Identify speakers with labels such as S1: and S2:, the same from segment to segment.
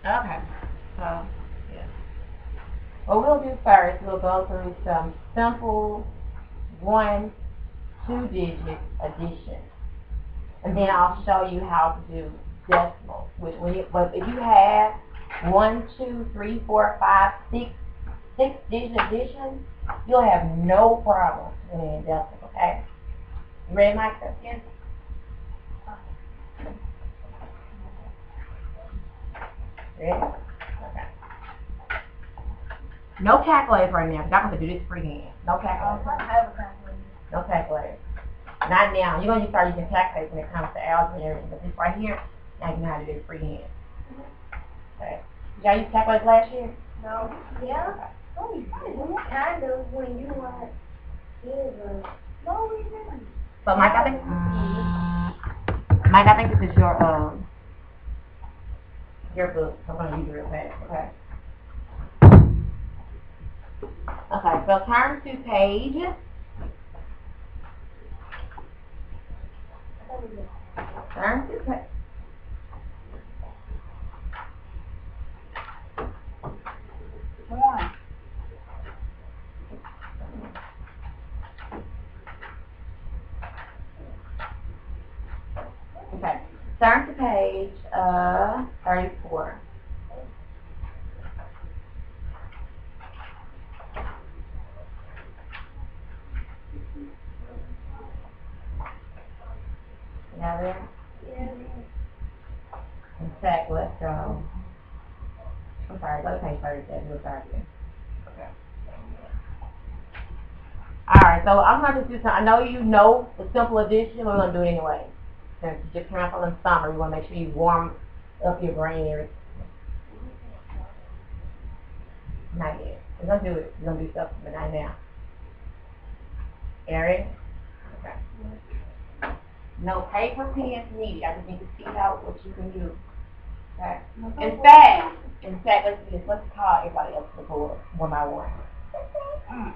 S1: Okay. So, yeah. What we'll do first, we'll go through some simple 1, 2-digit addition. And then I'll show you how to do decimals. But if you have 1, 2, 3, 4, 5, 6, 6-digit addition, you'll have no problem in decimals, okay? You ready, Micah? Yes. Ready? Okay. No calculators right now, because I'm going to do this freehand. No calculators. No calculators. Not now. You're going to start using calculators when it comes to algebra and everything. But this right here, now you know how to do it freehand. Okay. Did y'all use calculators last year?
S2: No. Yeah? Okay. Oh, kind of when you were no, we didn't.
S1: So, Mike, I think this is your book. I'm going to use it real fast, okay? Okay, so turn to page. Turn to page.
S2: Come on.
S1: Okay, turn to page 34. Now there?
S2: Yeah.
S1: In fact, let's go. I'm sorry, go to page 37. We'll start again. Okay. Alright, so I'm going to do something. I know you know the simple addition, but we're going to do it anyway. Since it's just coming from the summer, we want to make sure you warm up your brain area. Not yet. We're going to do it. We're going to do something, but not now. Eric? Okay. No paper, pens needed. I just need to see out what you can do. Okay. In fact, let's do this. Let's call everybody else to the board one by one.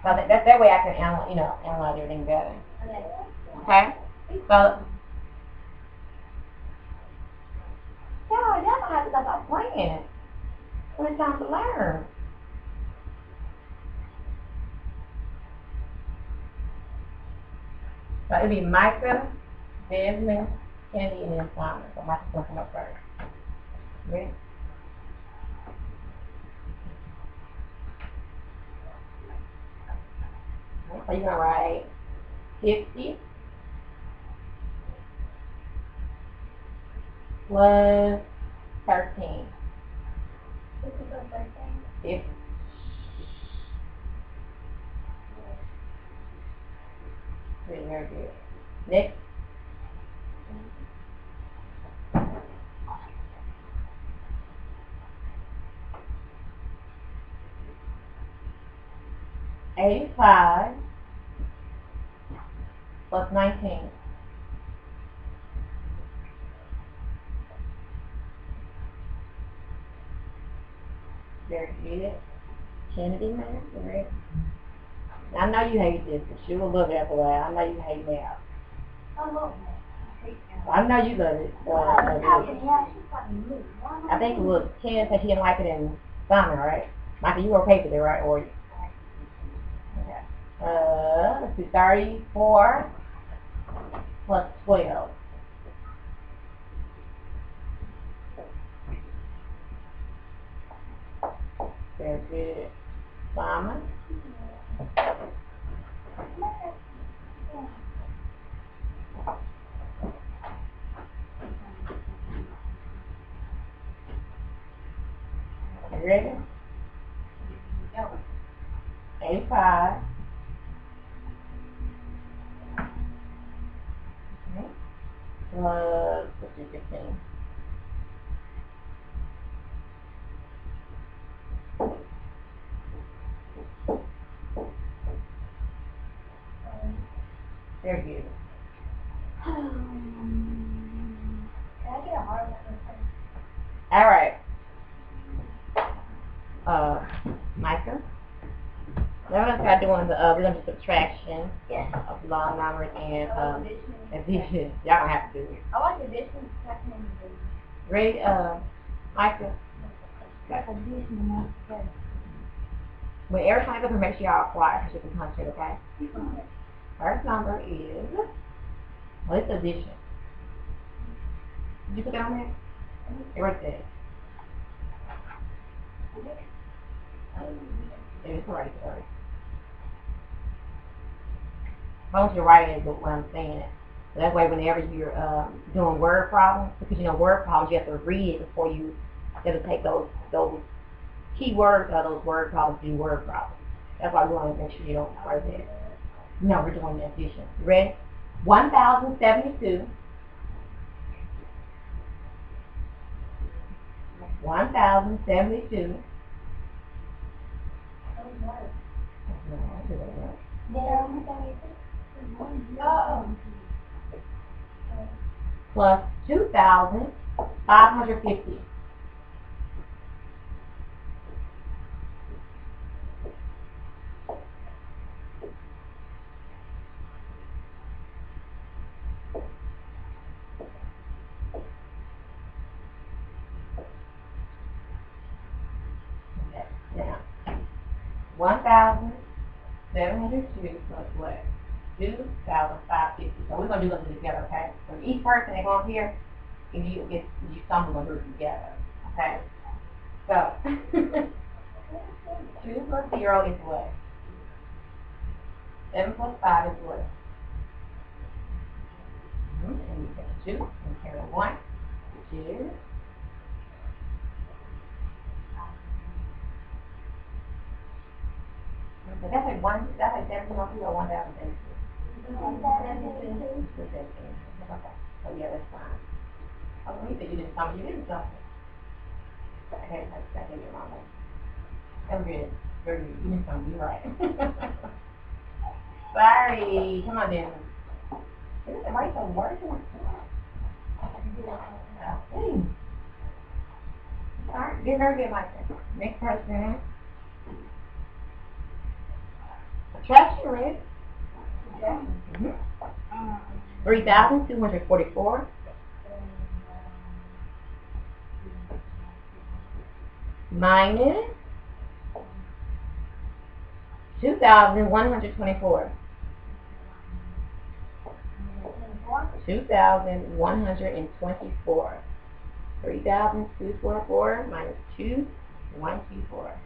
S1: So that way I can analyze everything better. Okay. So y'all don't have to stop playing. When it's time to learn. So it'll be Micah, Desmond, Kennedy, and then Simon. So Micah's gonna come up first. Ready? So you're gonna write 50 plus 13.
S2: 50 plus 13.
S1: 50. Very good. Next. $85 plus 19. Very good. Kennedy, man. Right. I know you hate this, but you will love it after a while. I know you hate math.
S2: I love that.
S1: I know you love it. I think it was Ken said she didn't like it in Simon, right? Michael, you were okay with it, right? Or okay. Let's see, 34 plus 12. Very good. Simon. You ready? 85. Okay. Plus, let's do 15. Very good.
S2: Can I get a hard one?
S1: All right. Micah. Now we're gonna start doing we're gonna do subtraction of long numbers and addition. Y'all don't have to do it.
S2: I like addition, subtraction, and division.
S1: Ready, Micah? But every time you make sure y'all are quiet because you can concentrate, okay? First number is, well, it's addition. Did you put that on there? Right there. It's right there. I want you to write it what I'm saying. So that way whenever you're doing word problems, because you know word problems you have to read it before you have to take those keywords or those word problems to do word problems. That's why we want to make sure you don't write that. No, we're doing the addition. You ready? 1,072. 1,072. Plus 2,550. Now, 1,702 plus what? 2,550. So we're going to do them together, okay? So each person that goes here, if you stumble, we're going to do it together, okay? So, 2 plus 0 is what? 7 plus 5 is what? And you get 2 and carry 1, which is but that's like 1,702 or 1,072. Okay. So yeah, that's fine. Oh, you said you didn't tell me you didn't tell me. Okay, that's your mom. That was good. Very good. You didn't tell me. You're right. Sorry. Come on, Dan. Is it right the word? Alright, get very good, Mike. Next person. Subtraction, right? 3,244 minus 2,124. 2,124. 3,244 minus 2,124.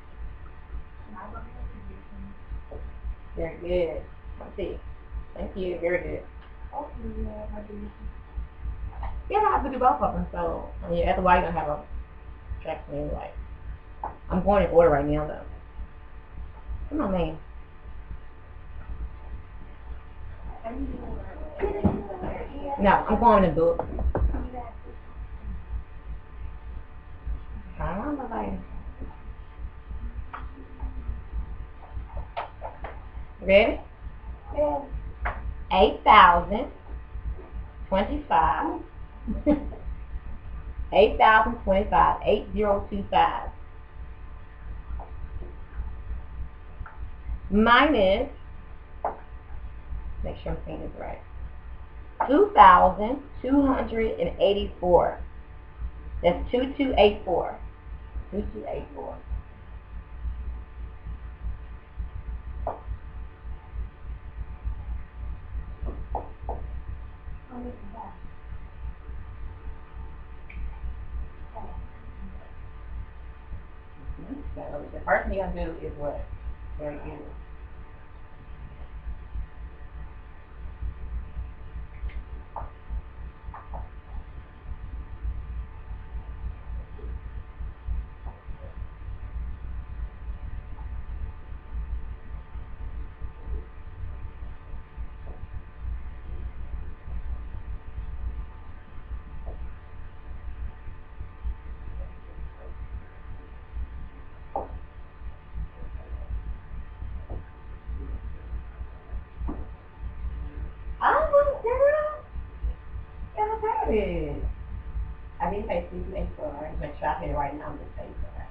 S1: Very good. Let's see. Thank you. Very good. Yeah, I have to do both of them. So, yeah, after a while, you're going to have a traction anyway. I'm going in order right now, though. Come on, man. No, I'm going in the book. Come on, baby. Ready? Yeah. 8,025. 8,025. 8,025. Minus, make sure I'm saying this right, 2,284. That's 2284. 2284. So the first thing you're going to do is what? Very good. I didn't say 284. I'm going to try to hit it right now. I'm just saying that.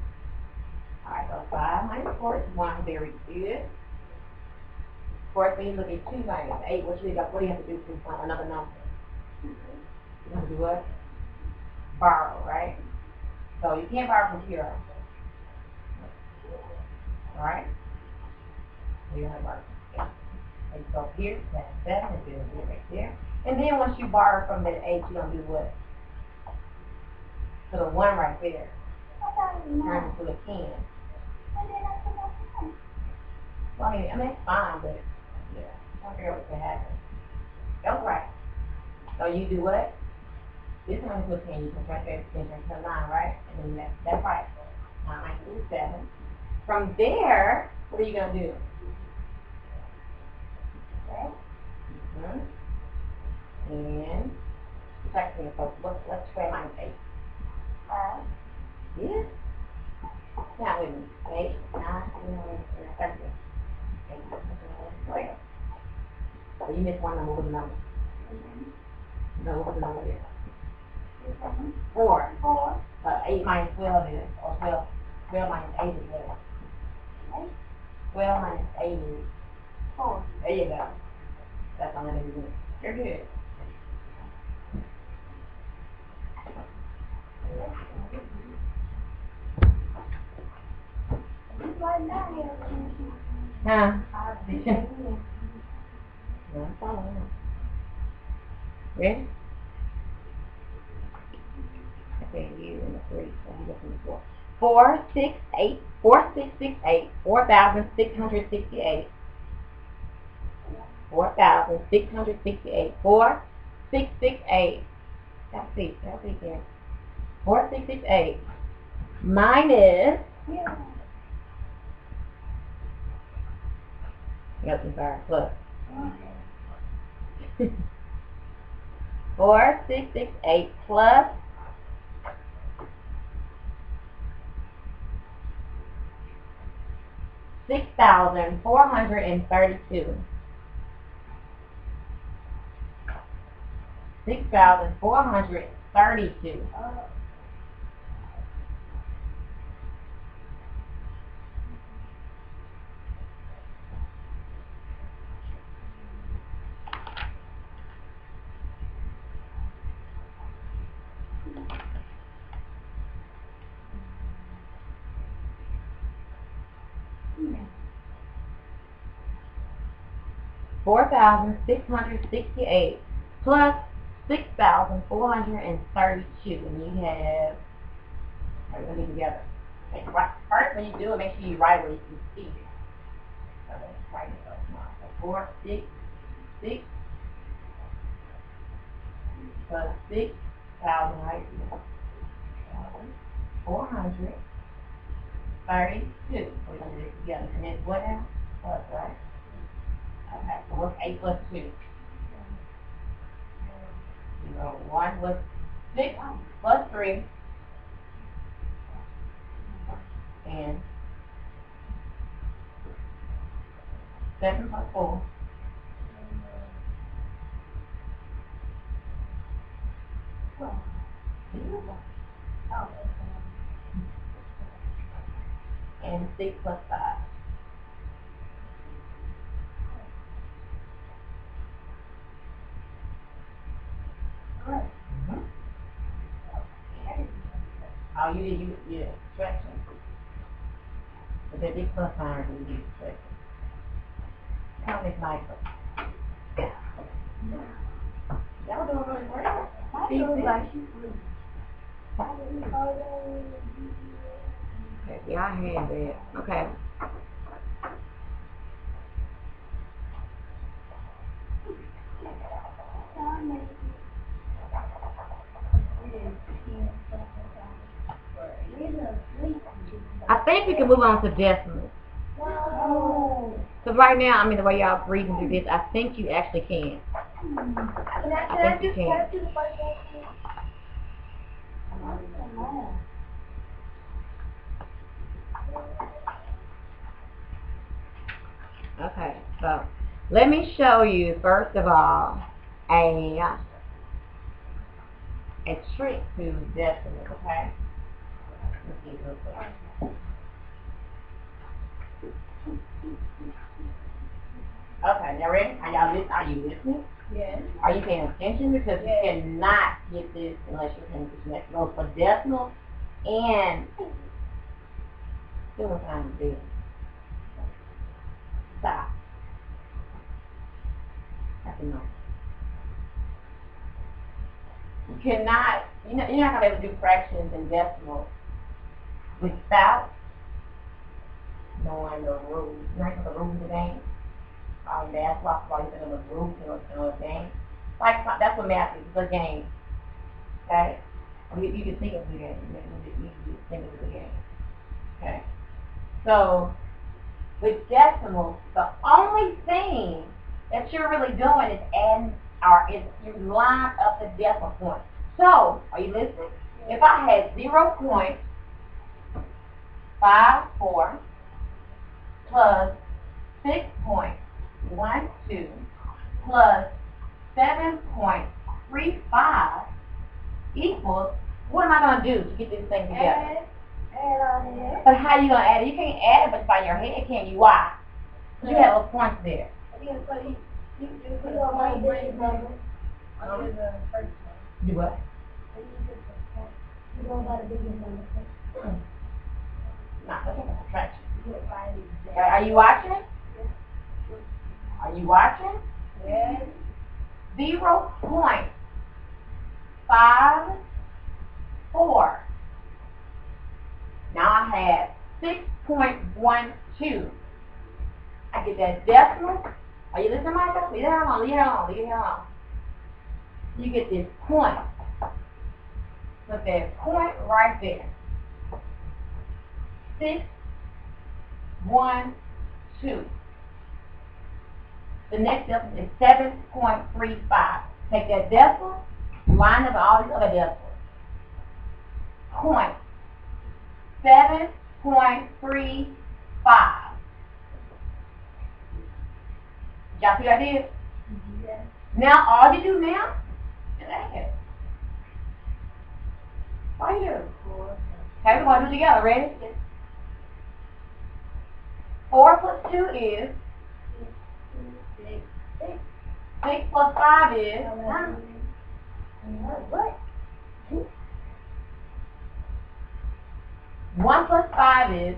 S1: Alright, so 5 minus 4 is 1. Very good. Of course, when you look at 2 minus 8, what do you have to do to find another number? You have to do what? Borrow, right? So you can't borrow from 0. Alright? We're gonna work. Yeah. And so here, that's 7, and then here, right there. And then once you borrow from that 8, you're gonna do what? So the 1 right there turns into a 10. Well, I mean, it's fine, but yeah, I don't care what can happen. That's right. So you do what? This one is a 10, you can turn that extension to 9, right? And then that's right. 9 equals 7. From there, what are you gonna do? Okay. And subtracting the folks. Let's square minus 8. Yeah. Now with me. 8, 9, 10, 13. 8, 12. So you missed one number with the number. No, what was the number there? 4. 8 minus 12 is, or 12 minus 8 is what? 12 minus 8 is 4. There you go. That's all that is. You're good. Huh? No, I'm following. Ready? Okay, you and the 3, so you go from the 4. 4, 6, 8, 4, 6, 6, 8, 4,668. 4,668. 4, 6, 6, 8. That's there. 4, 6, 6, 8. Minus. Yep, I'm sorry. Plus. 4, 6, 6, 8 plus 6,432. 6,432. $4,668 plus 6,432, and you have. Everybody together. Okay, first, when you do it, make sure you write where you can see it. So let's write it up now. So 4, 6, 6 plus 6,000 right here. 432. We're gonna do it together, and it's what now? Plus, right? Okay, so what's 8 plus 2? 0, 1 plus 6 plus 3. And 7 plus 4. And 6 plus 5. Oh, you did subtraction. But that big plus sign when you do subtraction. Count this Michael. Y'all doing really well. Okay, yeah, I had that. Okay. I think we can move on to decimals. Because right now, I mean, the way y'all reading through this, I think you actually can. I think you can. Okay, so let me show you, first of all, a trick to decimals, okay? Let's see real quick. Okay, now ready? Are you listening?
S2: Yes.
S1: Are you paying attention? Because you cannot get this unless you're paying attention. Both for decimals and still time to do. stop. That's a no. You cannot, you're not going to be able to do fractions and decimals without knowing the rules. You know the rules of the game? That's why you know the rules of the game. Like, that's what math is. It's a game. Okay? You can think of the game. You can think of the game. Okay? So, with decimals, the only thing that you're really doing is adding, or is you line up the decimal point. So, are you listening? If I had 0.54 plus 6.12 plus 7.35 equals, what am I going to do to get this thing together?
S2: Add on here.
S1: But how are you going to add it? You can't add it but by your head, can you? Why? You have a point there.
S2: Yeah, so you don't mind this number.
S1: Do what?
S2: You don't got a bigger number.
S1: Not that's a subtraction. Are you watching? Are you watching?
S2: Yes.
S1: 0.54. Now I have 6.12. I get that decimal. Are you listening, Michael? Leave it alone, leave it alone, leave it alone. You get this point. Put that point right there. 612. The next decimal is 7.35. Take that decimal, line up all these other decimals. Point 7.35. Y'all see what I did?
S2: Yes.
S1: Now all you do now is add. What do you do? Okay, we're going to do it together. Ready? 4 plus 2 is 6 plus 5 is
S2: What?
S1: 1 plus 5 is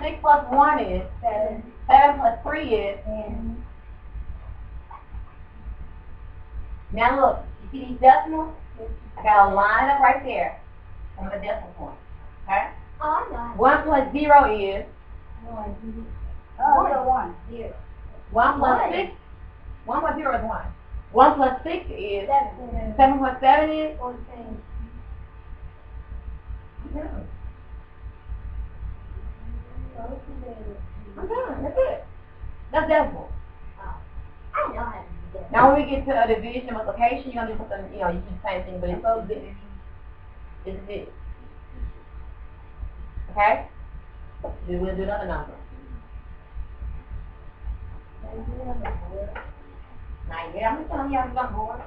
S1: 6 plus 1 is 7 plus 3 is
S2: 10.
S1: Now look, you see these decimals? I got to line up right there on the decimal point. Okay?
S2: Oh, I'm not.
S1: 1 plus 0 is
S2: 1.
S1: 1 plus 6. 1 plus 0 is 1. 1 plus 6 is
S2: 7.
S1: 7 plus 7 is
S2: 14.
S1: I'm done. That's it. That's decimal.
S2: I know how to do that.
S1: Now when we get to a division multiplication, you're gonna do something, you do the same thing, but it's so this. This is it. Okay? We'll do another number. Not yet. I'm just telling you I'm bored.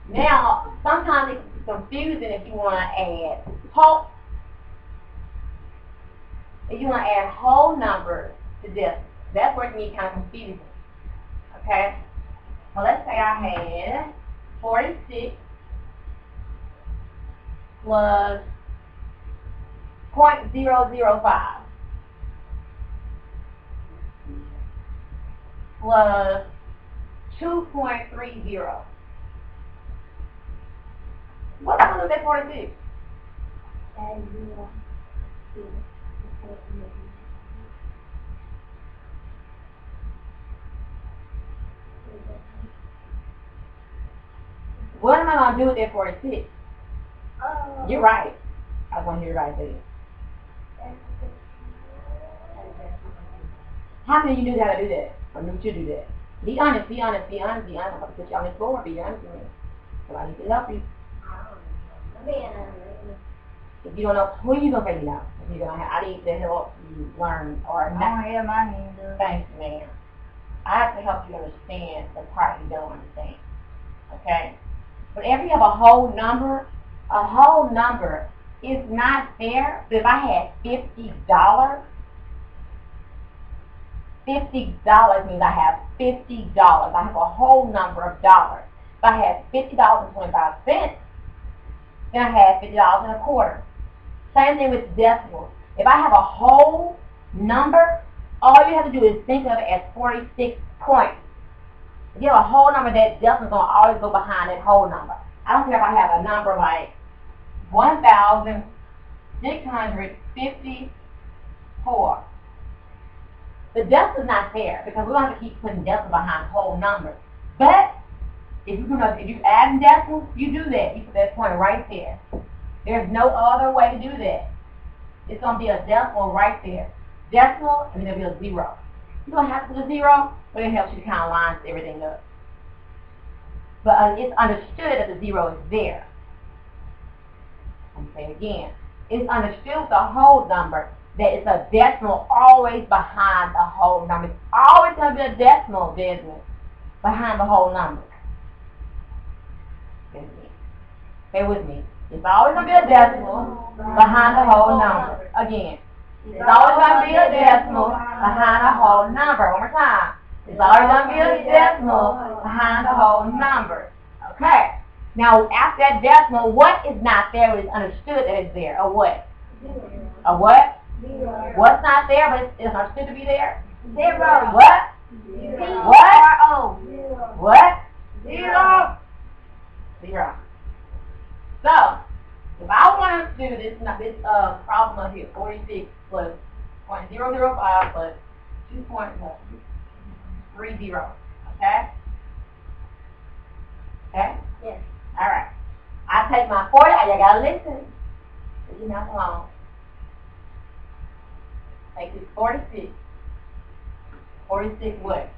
S1: Now, sometimes it's confusing if you want to add whole. If you want to add whole numbers to this, that's where it can be kind of confusing. Okay? Well, let's say I had 46 plus 0.005 plus 2.30. What's going to look at 46?
S2: And 0.
S1: What am I going to do with that 46? You're right. I want to hear you right there. How many of you knew how to do that? Or knew to do that? Be honest, be honest, be honest, be honest. I'm going to put you on this floor. Be honest with me. So I need to help you. If you don't know, who are you going to figure out? If you're gonna I need to help you learn or not.
S2: I don't have my hand up.
S1: Thanks, ma'am. I have to help you understand the part you don't understand. Okay? But if you have a whole number is not fair. But if I had $50, $50 means I have $50. I have a whole number of dollars. If I had $50.25, then I had $50.25. Same thing with decimals. If I have a whole number, all you have to do is think of it as 46 points. If you have a whole number, that decimal is going to always go behind that whole number. I don't care if I have a number like 1,654. The decimal is not there because we don't have to keep putting decimal behind whole numbers. But if you add decimals, you do that. You put that point right there. There's no other way to do that. It's going to be a decimal right there. Decimal, and then there'll be a zero. You don't have to put a zero, but it helps you to kind of line everything up. But it's understood that the zero is there. I'm saying again, it's understood with the whole number that it's a decimal always behind the whole number. It's always going to be a decimal, Desmond, behind the whole number. Stay with me. It's always going to be a decimal behind the whole number. Again, it's always going to be a decimal behind the whole number. One more time. It's always going to be a decimal behind the whole number. Okay. Now, after that decimal, what is not there is understood that it's there. A what? A what? Zero. What's not there, but it's understood to be there? Zero. What? Zero. What? Zero. What? Zero. Zero. So, if I want to do this problem up here, 46 plus 0.005 plus 2.30, okay? Okay?
S2: Yes.
S1: All right. I take my 40, you gotta listen. You're not alone. Take this 46. 46 what?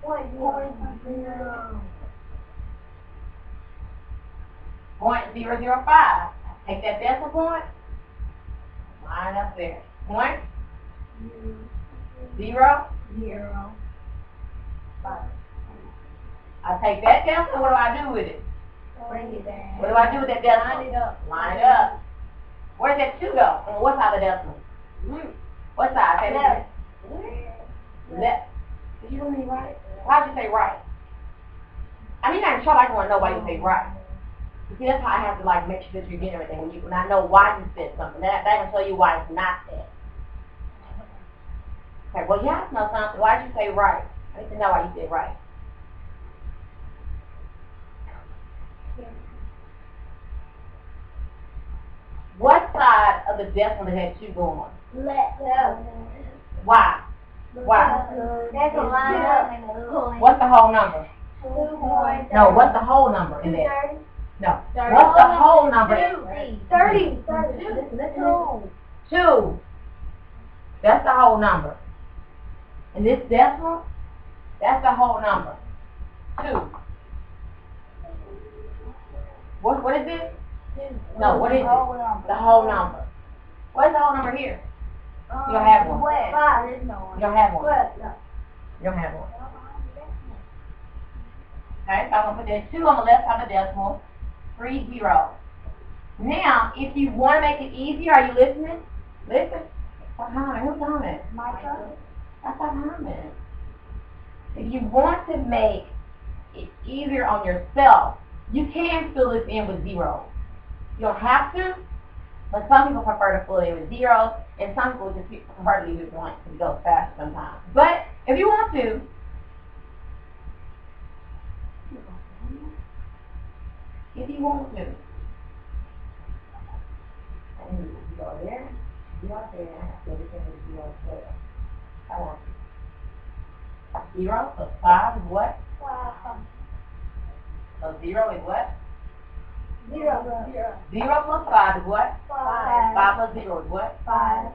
S1: 0.005. Take that decimal point. Line up there. Point. 0. 5. I take that decimal. What do I do with it?
S2: Bring it down.
S1: What do I do with that decimal? Line it up. Line it up. Where's that 2 go? On what side of the decimal? What side? Say left. Left. Did you mean right? Why'd you say right? I mean, I'm sure I don't want nobody to say right. You see, that's how I have to like make sure that you get everything. When I know why you said something, that can tell you why it's not there. Okay, well, you have to know something. Why did you say right? I need to know why you said right. What side of the decimal had 2 going?
S2: Left.
S1: Why? Why?
S2: That's a line up.
S1: What's the whole number?
S2: 2.
S1: No, what's the whole number in there?
S2: 30.
S1: No. What's the whole number?
S2: 30.
S1: 2. That's the whole number. And this decimal, that's the whole number. 2. What is it? No, what is it? The whole number. What's the whole number here? You don't have one. You don't have one. You don't have one. Okay, so I'm going to put that 2 on the left side of the decimal. 3 0. Now, if you want to make it easier, are you listening? Listen. Who's on it?
S2: My turn.
S1: That's not humming. If you want to make it easier on yourself, you can fill this in with zeros. You don't have to, but some people prefer to fill it in with zeros, and some people just prefer to leave it blank because it goes fast sometimes. But if you want to, and you go there, you go there, everything is 0 there. I want 0 plus 5 is what?
S2: 5.
S1: So 0 is what?
S2: 0.
S1: 0 plus 5 is what?
S2: 5.
S1: 5 plus 0 is what?
S2: 5.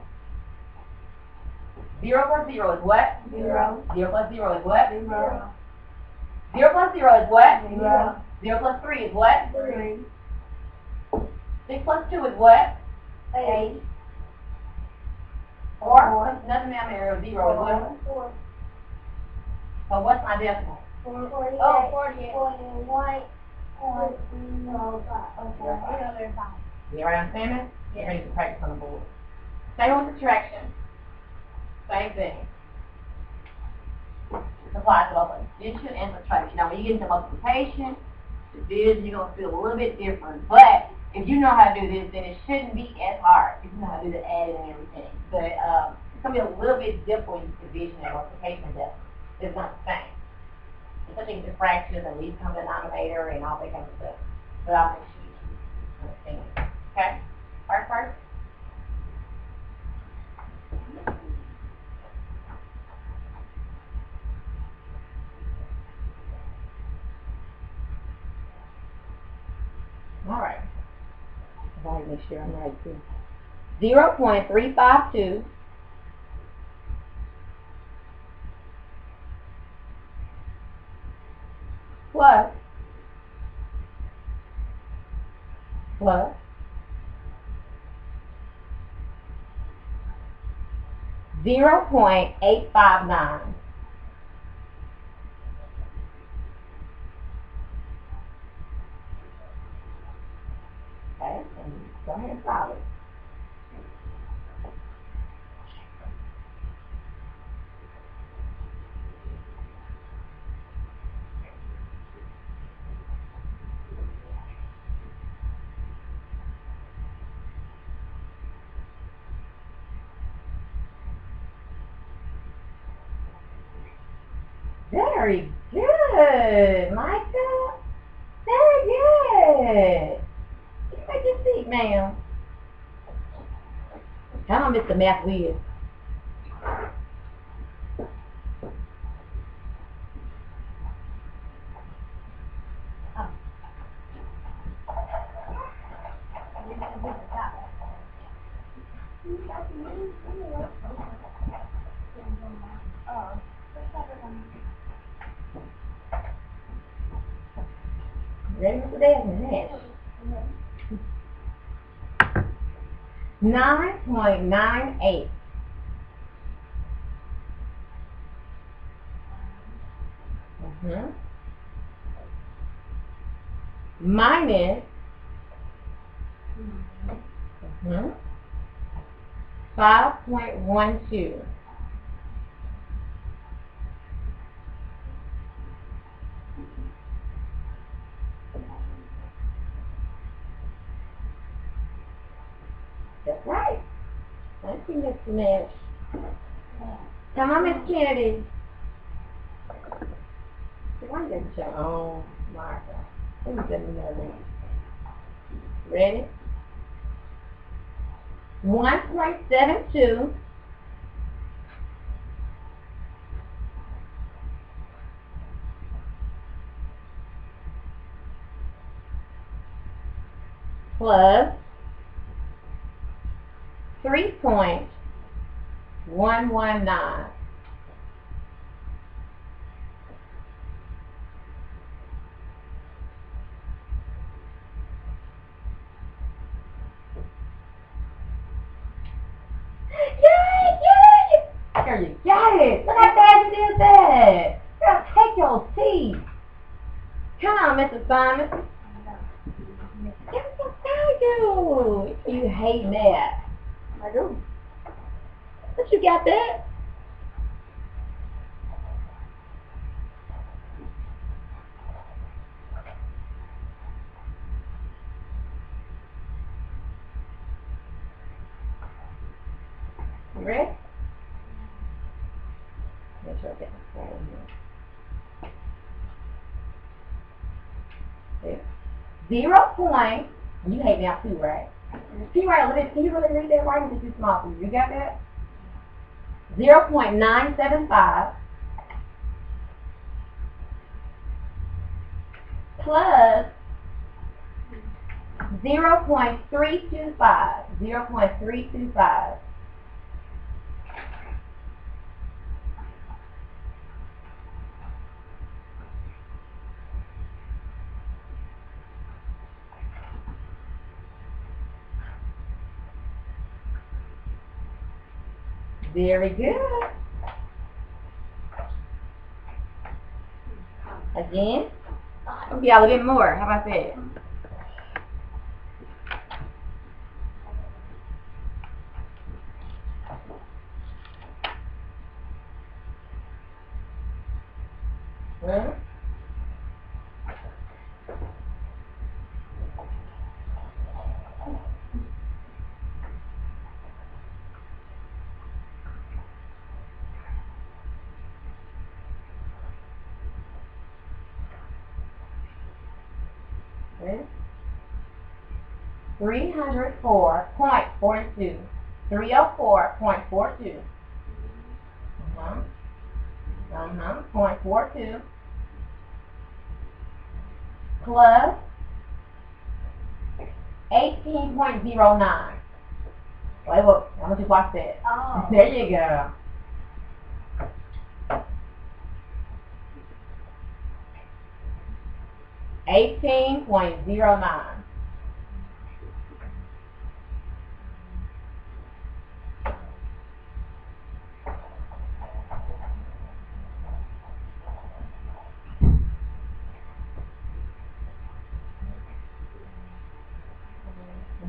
S1: 0 plus 0 is what?
S2: 0.
S1: 0 plus 0 is what?
S2: 0.
S1: 0 plus 0 is what?
S2: 0.
S1: 0 plus 3 is what?
S2: 3.
S1: 6 plus 2 is what?
S2: 8.
S1: 4. Nothing down there is 0 is what?
S2: 4.
S1: So what's my decimal?
S2: 48.
S1: Oh,
S2: 48. 41. 0.05.
S1: You understand it? Get ready to practice on the board. Same with subtraction. Same thing. Apply to both addition and subtraction. Now, when you get into multiplication, division, you're going to feel a little bit different. But if you know how to do this, then it shouldn't be as hard. If you know how to do the adding and everything. But It's going to be a little bit difficult in division and multiplication and decimal. It's not the same. Especially with the fractions and least common denominator and all that kind of stuff. But I'll make sure you understand. Okay? First. All right. I gotta make sure I'm right too. 0.352 plus 0.859. Okay, and go ahead and solve it. Very good, Micah. Very good. Take your seat, ma'am. Come on, Mr. Math Whiz. Ready for that? 9.98. Minus 5.12. That's right. Thank you, Mr. Nash. Come on, Miss Kennedy. Why didn't you? Oh, Martha. Let me send me another. Ready? 1.72 plus 3.119. There you got it. Look how fast you did that. Girl, take your teeth. Come on, Mr. Simon. That's what I do. You hate math. I do. But you got that. You ready? Make sure I get my phone here. 0 point, you hate now too, right? Can you really read that writing? It's too small for you. You got that? 0.975 plus 0.325. 0.325. Very good. Again. Yeah, a little bit more. How about that? Well, Ready? 304.42. 304.42. 0.42 plus 18.09. Wait, look, I'm gonna just watch that.
S2: Oh.
S1: There you go. $18.09.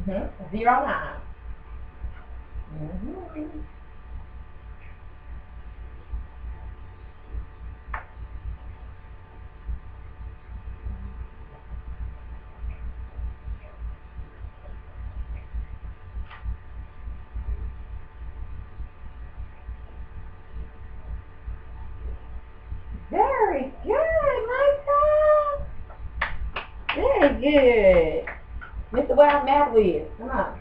S1: Mm-hmm. 09. Mm-hmm. Very good, Michael. Very good. Mr. Well, math with. Come on.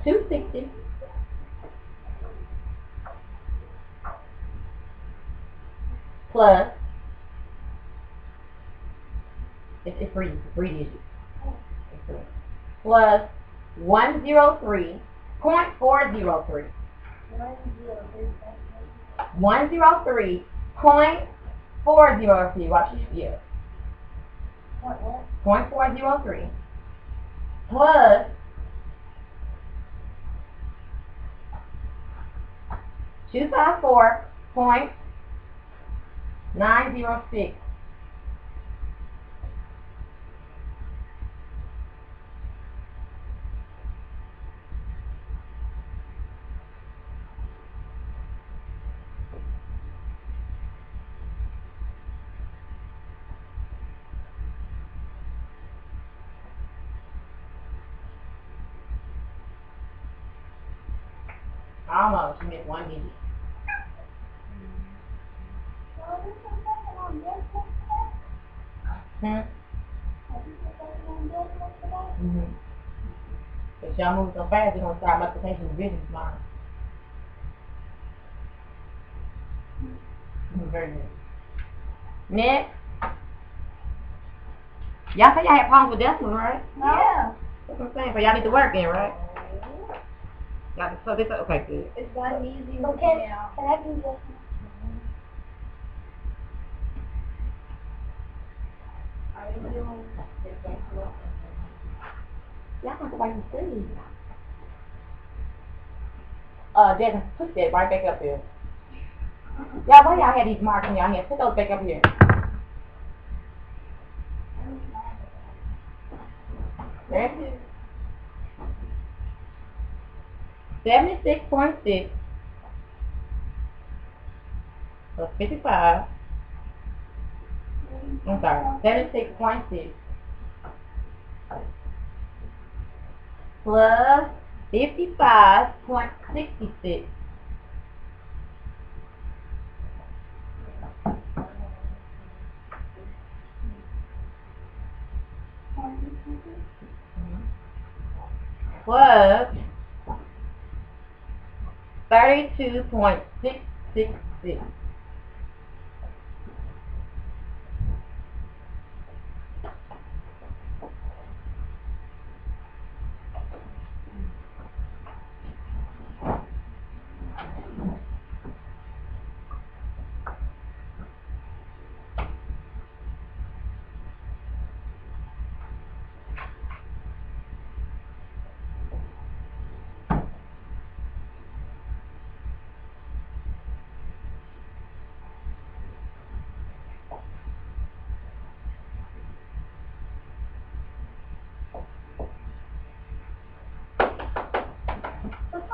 S1: 260 plus, it's three digits. It's three. Plus 103.403. 103.403. Watch this here.
S2: What?
S1: 0.403 plus 254.906. Almost, you missed one digit. If y'all move so fast, we're going to start multiplication division tomorrow. Very good. Next. Y'all say y'all had problems with decimals, right?
S2: Yeah.
S1: That's what I'm saying. So y'all need to work in, right? Y'all, so this, okay, good.
S2: It's not easy. Okay. Can I do this? Are you doing this?
S1: Y'all have to wait and see. Devin, put that right back up there. Y'all, why y'all had these marks in y'all hands? Put those back up here. Ready? 76.6 plus 55. I'm sorry, 76.6 plus 55.66. Plus 32.666.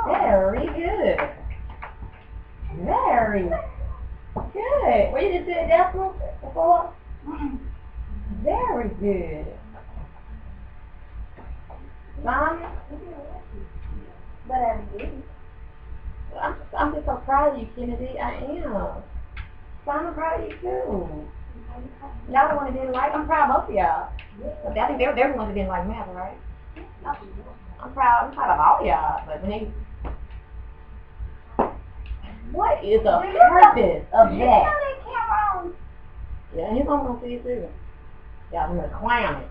S1: Very good. Very good. What you just did decimal before? Very good. Simon?
S2: But I'm good.
S1: I'm just so proud of you, Kennedy. I am. So I'm proud of you too. Y'all the one that didn't like. I'm proud of both of y'all. I think they're the ones that didn't like math, right? I'm proud of all y'all. But when they, what is the purpose of that? Yeah, his mom gonna see it too. Y'all gonna clown it.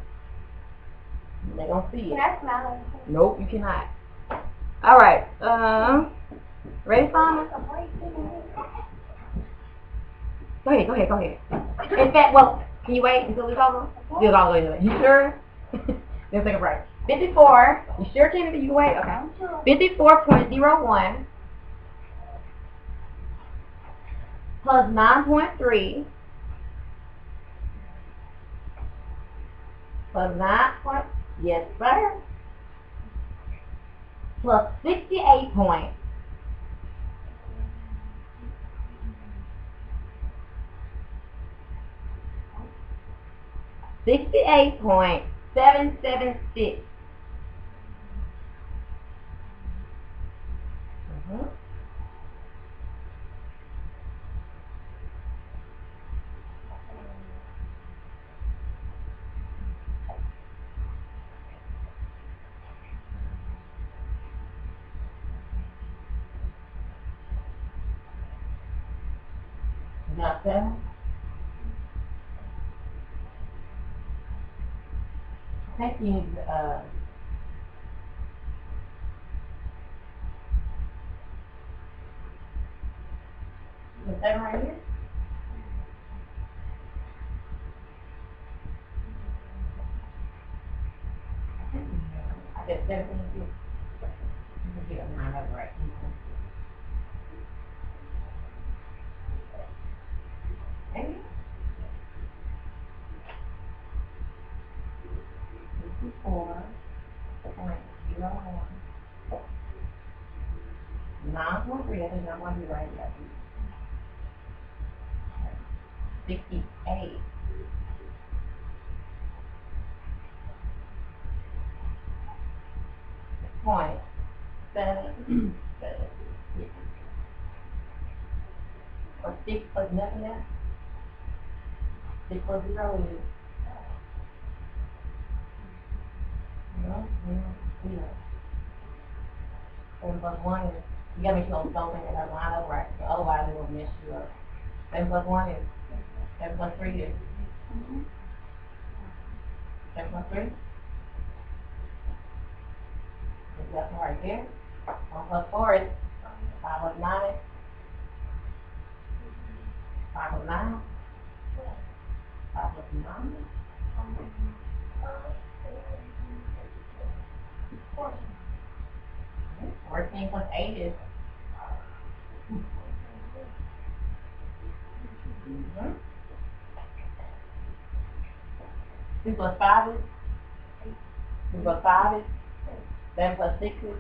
S1: They gonna see it.
S2: Can I smell it?
S1: Nope, you cannot. All right. Ready, Simon? Go ahead. In fact, well, can you wait until it's over? Do it all the way to it. You sure? Let's take a break. 54. You sure, Kennedy? You can wait? Okay. 54.01 plus 9.3 plus 9. Yes, sir. Plus 68 points. $68.776. Got that? I think you need is that right here? I said 17. You can get mine up right. Maybe. 54.01 9.3. I think I'm going to be right here. 68. Point 7. Or 6 plus nothing there. 6 plus 0 is 0. 7 plus 1 is, you gotta make sure those don't think that line up right, so otherwise it will mess you up. 7 plus 1 is, 7 plus 3 is 7 plus 3. That's right there. 1 plus 4 is 5 plus 9 is 5 plus 9. 5 plus 9. 14 plus 8 is 2 plus 5 is 2 plus 5 is 7 plus 6 is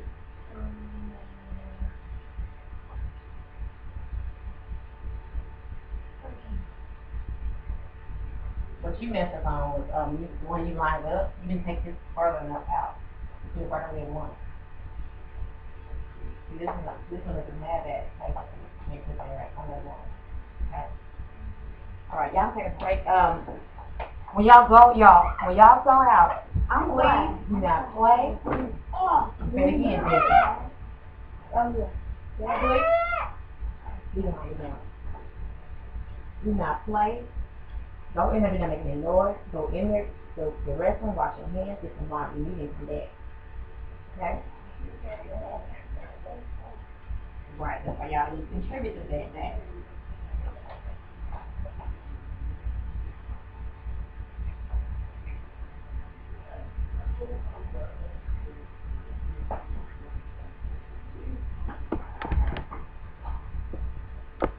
S1: what you messed up on was when you lined up, you didn't take this further enough out. You did right away at once. See, this one doesn't have that. Make this thing right on that one. Okay. All right, y'all take a break. When y'all go out, please do not play. Say it again, baby. Do not play. Go in there, you're not making any noise. Go in there, go to the restroom, wash your hands, get some water, you need some that. Okay? Right, that's why y'all need to contribute to that.